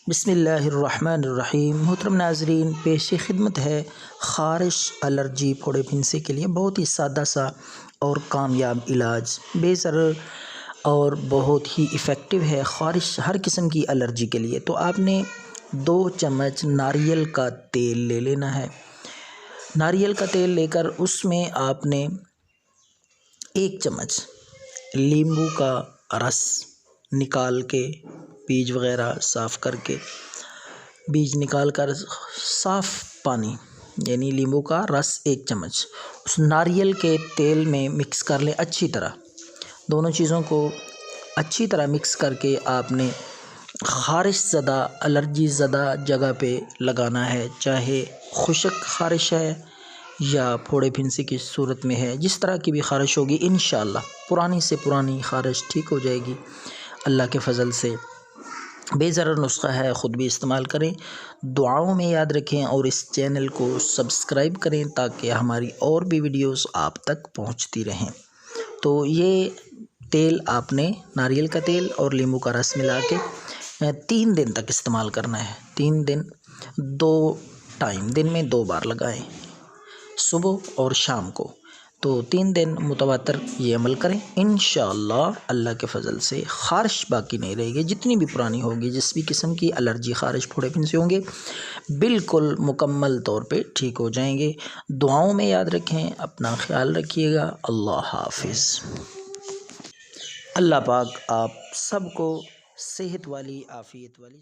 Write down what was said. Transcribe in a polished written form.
बिस्मिल्लाहिर्रहमानिर्रहीम। मोहतरम नाज़रीन, पेश खिदमत है ख़ारिश, एलर्जी, फोड़े फिंसे के लिए बहुत ही सादा सा और कामयाब इलाज, बेज़र और बहुत ही इफ़ेक्टिव है ख़ारिश हर किस्म की एलर्जी के लिए। तो आपने 2 चम्मच नारियल का तेल ले लेना है। नारियल का तेल लेकर उसमें आपने 1 चम्मच नींबू का रस निकाल के, बीज वग़ैरह साफ़ करके, बीज निकाल कर साफ़ पानी यानी नींबू का रस 1 चम्मच उस नारियल के तेल में मिक्स कर लें अच्छी तरह। दोनों चीज़ों को अच्छी तरह मिक्स करके आपने ख़ारिश ज़दा, एलर्जी ज़दा जगह पे लगाना है, चाहे खुश्क ख़ारिश है या फोड़े फिंसी की सूरत में है। जिस तरह की भी ख़ारिश होगी इंशाअल्लाह पुरानी से पुरानी ख़ारिश ठीक हो जाएगी अल्लाह के फ़ज़ल से। बेज़र नुस्ख़ा है, ख़ुद भी इस्तेमाल करें, दुआओं में याद रखें और इस चैनल को सब्सक्राइब करें ताकि हमारी और भी वीडियोस आप तक पहुंचती रहें। तो ये तेल आपने नारियल का तेल और नींबू का रस मिला के 3 दिन तक इस्तेमाल करना है। 3 दिन 2 टाइम दिन में 2 बार लगाएं, सुबह और शाम को। तो 3 दिन मुतवातर ये अमल करें, इंशाअल्लाह अल्लाह के फ़ज़ल से ख़ारिश बाकी नहीं रहेगी। जितनी भी पुरानी होगी, जिस भी किस्म की एलर्जी, ख़ारिश, फोड़े फिंसे होंगे, बिल्कुल मुकम्मल तौर पे ठीक हो जाएंगे। दुआओं में याद रखें, अपना ख्याल रखिएगा। अल्लाह हाफ़िज़। अल्लाह पाक आप सबको सेहत वाली, आफ़ियत वाली